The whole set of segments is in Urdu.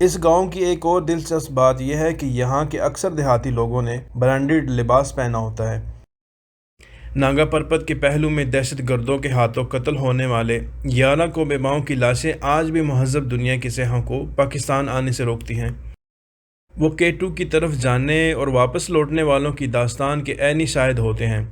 اس گاؤں کی ایک اور دلچسپ بات یہ ہے کہ یہاں کے اکثر دیہاتی لوگوں نے برانڈڈ لباس پہنا ہوتا ہے۔ ناگا پربت کے پہلو میں دہشت گردوں کے ہاتھوں قتل ہونے والے 11 کوبے کی لاشیں آج بھی مہذب دنیا کے سیاحوں کو پاکستان آنے سے روکتی ہیں۔ وہ K2 کی طرف جانے اور واپس لوٹنے والوں کی داستان کے عینی شاہد ہوتے ہیں۔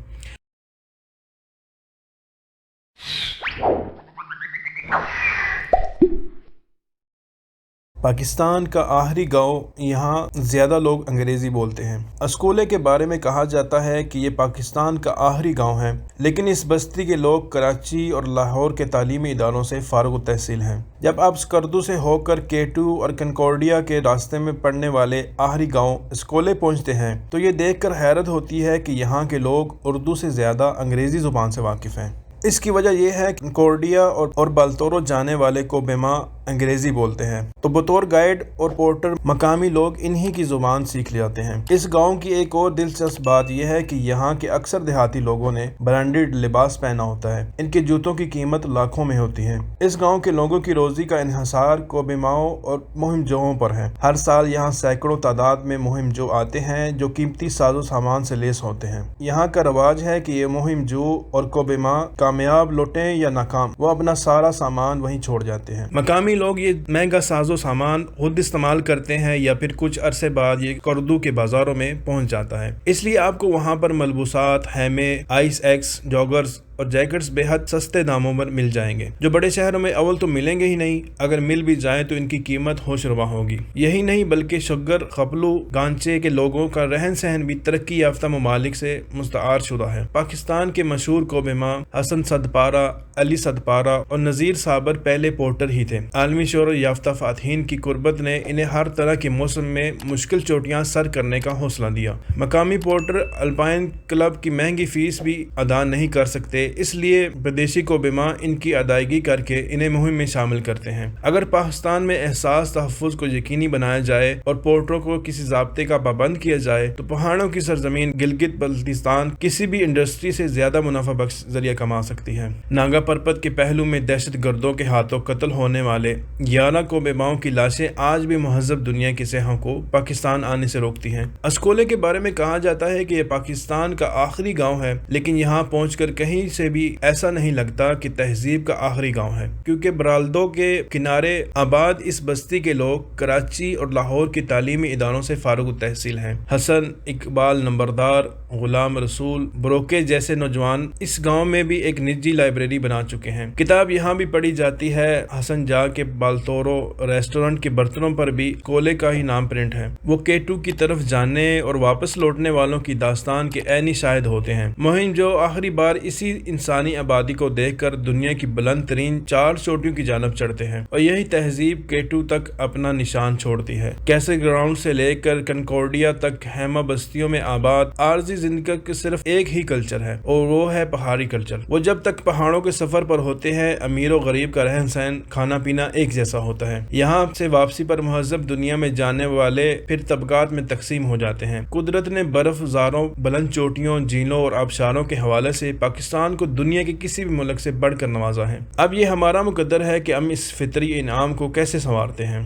پاکستان کا آخری گاؤں، یہاں زیادہ لوگ انگریزی بولتے ہیں۔ اسکولے کے بارے میں کہا جاتا ہے کہ یہ پاکستان کا آخری گاؤں ہے، لیکن اس بستی کے لوگ کراچی اور لاہور کے تعلیمی اداروں سے فارغ التحصیل ہیں۔ جب آپ اسکردو سے ہو کر K2 اور کنکورڈیا کے راستے میں پڑنے والے آخری گاؤں اسکولے پہنچتے ہیں تو یہ دیکھ کر حیرت ہوتی ہے کہ یہاں کے لوگ اردو سے زیادہ انگریزی زبان سے واقف ہیں۔ اس کی وجہ یہ ہے کہ کنکورڈیا اور بالتورو جانے والے کوبیما انگریزی بولتے ہیں، تو بطور گائیڈ اور پورٹر مقامی لوگ انہی کی زبان سیکھ جاتے ہیں۔ اس گاؤں کی ایک اور دلچسپ بات یہ ہے کہ یہاں کے اکثر دیہاتی لوگوں نے برانڈڈ لباس پہنا ہوتا ہے۔ ان کے جوتوں کی قیمت لاکھوں میں ہوتی ہے۔ اس گاؤں کے لوگوں کی روزی کا انحصار کوبیماؤں اور مہم جوؤں پر ہے۔ ہر سال یہاں سینکڑوں تعداد میں مہم جو آتے ہیں جو قیمتی ساز و سامان سے لیس ہوتے ہیں۔ یہاں کا رواج ہے کہ یہ مہم جو اور کوبیما کامیاب لوٹیں یا ناکام، وہ اپنا سارا سامان وہیں چھوڑ جاتے ہیں۔ مقامی لوگ یہ مہنگا ساز و سامان خود استعمال کرتے ہیں یا پھر کچھ عرصے بعد یہ کردو کے بازاروں میں پہنچ جاتا ہے، اس لیے آپ کو وہاں پر ملبوسات، خیمے، آئس ایکس، جاگرز اور جیکٹس بے حد سستے داموں پر مل جائیں گے، جو بڑے شہروں میں اول تو ملیں گے ہی نہیں، اگر مل بھی جائیں تو ان کی قیمت ہوش روا ہوگی۔ یہی نہیں بلکہ شگر، خپلو، گانچے کے لوگوں کا رہن سہن بھی ترقی یافتہ ممالک سے مستعار شدہ ہے۔ پاکستان کے مشہور کوبیما حسن صدپارہ، علی صدپارہ اور نذیر صابر پہلے پورٹر ہی تھے۔ عالمی شہرت یافتہ فاتحین کی قربت نے انہیں ہر طرح کے موسم میں مشکل چوٹیاں سر کرنے کا حوصلہ دیا۔ مقامی پورٹر الپائن کلب کی مہنگی فیس بھی ادا نہیں کر سکتے، اس لیے بدیشی کوبیما ان کی ادائیگی کر کے انہیں مہم میں شامل کرتے ہیں۔ اگر پاکستان میں احساس تحفظ کو یقینی بنایا جائے اور پورٹروں کو کسی ضابطے کا پابند کیا جائے تو پہاڑوں کی سرزمین گلگت بلتستان کسی بھی انڈسٹری سے زیادہ منافع بخش ذریعہ کما سکتی ہے۔ ناگا پربت کے پہلو میں دہشت گردوں کے ہاتھوں قتل ہونے والے 11 کوبیماؤں کی لاشیں آج بھی مہذب دنیا کے سیاحوں کو پاکستان آنے سے روکتی ہیں۔ اسکولے کے بارے میں کہا جاتا ہے کہ یہ پاکستان کا آخری گاؤں ہے، لیکن یہاں پہنچ کر کہیں سے بھی ایسا نہیں لگتا کہ تہذیب کا آخری گاؤں ہے، کیونکہ برالدو کے کنارے آباد اس بستی کے لوگ کراچی اور لاہور کی تعلیمی اداروں سے فارغ التحصیل ہیں۔ حسن، اقبال نمبردار، غلام رسول، بروکے جیسے نوجوان اس گاؤں میں بھی ایک نجی لائبریری بنا چکے ہیں۔ کتاب یہاں بھی پڑھی جاتی ہے۔ حسن جا کے بالتورو ریسٹورنٹ کے برتنوں پر بھی کولے کا ہی نام پرنٹ ہے۔ وہ K2 کی طرف جانے اور واپس لوٹنے والوں کی داستان کے عینی شاہد ہوتے ہیں۔ مہم جو آخری بار اسی انسانی آبادی کو دیکھ کر دنیا کی بلند ترین 4 چوٹیوں کی جانب چڑھتے ہیں، اور یہی تہذیب K2 تک اپنا نشان چھوڑتی ہے۔ کیسل گراؤنڈ سے لے کر کنکورڈیا تک خیمہ بستیوں میں آباد عارضی زندگی کا صرف ایک ہی کلچر ہے، اور وہ ہے پہاڑی کلچر۔ وہ جب تک پہاڑوں کے سفر پر ہوتے ہیں، امیر و غریب کا رہن سہن، کھانا پینا ایک جیسا ہوتا ہے۔ یہاں سے واپسی پر مہذب دنیا میں جانے والے پھر طبقات میں تقسیم ہو جاتے ہیں۔ قدرت نے برف زاروں، بلند چوٹیوں، جھیلوں اور آبشاروں کے حوالے سے پاکستان کو دنیا کے کسی بھی ملک سے بڑھ کر نوازا ہے۔ اب یہ ہمارا مقدر ہے کہ ہم اس فطری انعام کو کیسے سنوارتے ہیں۔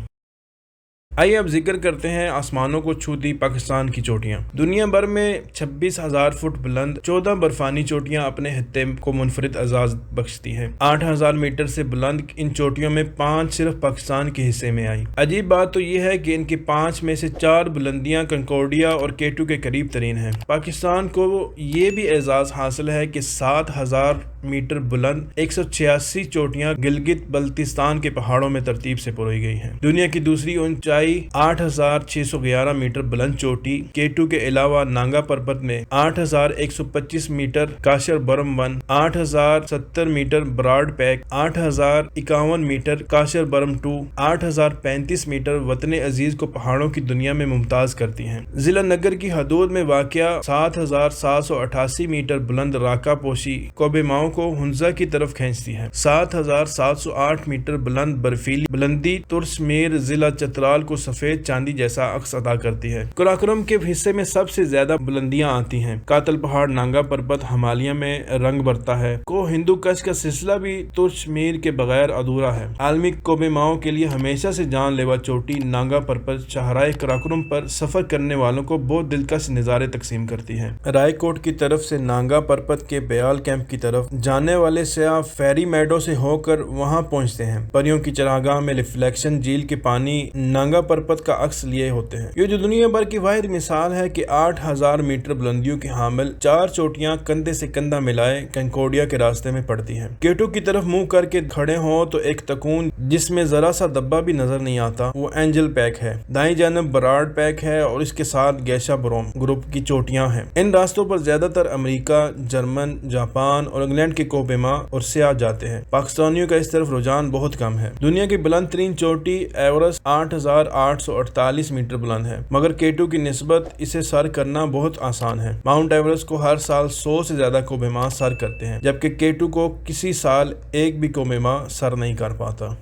آئیے اب ذکر کرتے ہیں آسمانوں کو چھوتی پاکستان کی چوٹیاں۔ دنیا بھر میں 26,000 فٹ بلند 14 برفانی چوٹیاں اپنے خطے کو منفرد اعزاز بخشتی ہیں۔ 8,000 میٹر سے بلند ان چوٹیوں میں 5 صرف پاکستان کے حصے میں آئی۔ عجیب بات تو یہ ہے کہ ان کی 5 میں سے 4 بلندیاں کنکورڈیا اور K2 کے قریب ترین ہیں۔ پاکستان کو یہ بھی اعزاز حاصل ہے کہ 7,000 میٹر بلند 186 چوٹیاں گلگت بلتستان کے پہاڑوں میں ترتیب سے پروئی گئی ہیں۔ دنیا کی دوسری اونچائی 8,611 میٹر بلند چوٹی K2 کے علاوہ ناگا پربت میں 8,125 میٹر کاشر برم 1، 8,070 میٹر براڈ پیک، 8,051 میٹر کاشر برم 2، 8,035 میٹر وطن عزیز کو پہاڑوں کی دنیا میں ممتاز کرتی ہیں۔ ضلع نگر کی حدود میں واقع 7,788 میٹر بلند راکا پوشی کوبیماؤں کو ہنزا کی طرف کھینچتی ہے۔ 7,708 میٹر بلند برفیلی بلندی ترسمیر ضلع چترال کو کو سفید چاندی جیسا عکس ادا کرتی ہے۔ قراقرم کے حصے میں سب سے زیادہ بلندیاں آتی ہیں۔ کاتل پہاڑ، نانگا پربت ہمالیہ میں رنگ بھرتا ہے۔ کو ہندو کش کا سلسلہ بھی ترش میر کے بغیر ادھورا ہے۔ عالمی کوبے ماؤں کے لیے ہمیشہ سے جان لیوا چوٹی نانگا پربت شاہراہ قراقرم پر سفر کرنے والوں کو بہت دلکش نظارے تقسیم کرتی ہے۔ رائے کوٹ کی طرف سے نانگا پربت کے بیال کیمپ کی طرف جانے والے سیاح فیری میڈو سے ہو کر وہاں پہنچتے ہیں۔ پریوں کی چراگاہ میں ریفلیکشن جھیل کے پانی نانگا پربت کا عکس لیے ہوتے ہیں۔ یہ جو دنیا بھر کی واحد مثال ہے کہ 8000 میٹر بلندیوں کی حامل 4 چوٹیاں کندھے سے کندھا ملائے کنکوڈیا کے راستے میں پڑتی ہیں۔ کیٹو کی طرف منہ کر کے کھڑے ہوں تو ایک تکون جس میں ذرا سا دبا بھی نظر نہیں آتا، وہ اینجل پیک ہے۔ دائیں جانب براڈ پیک ہے اور اس کے ساتھ گیشا بروم گروپ کی چوٹیاں ہیں۔ ان راستوں پر زیادہ تر امریکہ، جرمن، جاپان اور انگلینڈ کے کوبے ماں اور سیاح جاتے ہیں۔ پاکستانیوں کا اس طرف رجحان بہت کم ہے۔ دنیا کی بلند ترین چوٹی ایورسٹ 8848 میٹر بلند ہے، مگر کیٹو کی نسبت اسے سر کرنا بہت آسان ہے۔ ماؤنٹ ایورسٹ کو ہر سال 100 سے زیادہ کوبے ماں سر کرتے ہیں، جبکہ کیٹو کو کسی سال ایک بھی کوبے ماں سر نہیں کر پاتا۔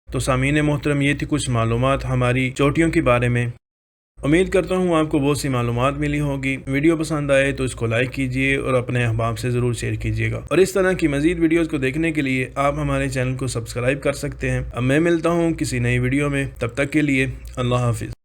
تو سامعین محترم، یہ تھی کچھ معلومات ہماری چوٹیوں کے بارے میں۔ امید کرتا ہوں آپ کو بہت سی معلومات ملی ہوگی۔ ویڈیو پسند آئے تو اس کو لائک کیجئے اور اپنے احباب سے ضرور شیئر کیجئے گا، اور اس طرح کی مزید ویڈیوز کو دیکھنے کے لیے آپ ہمارے چینل کو سبسکرائب کر سکتے ہیں۔ اب میں ملتا ہوں کسی نئی ویڈیو میں، تب تک کے لیے اللہ حافظ۔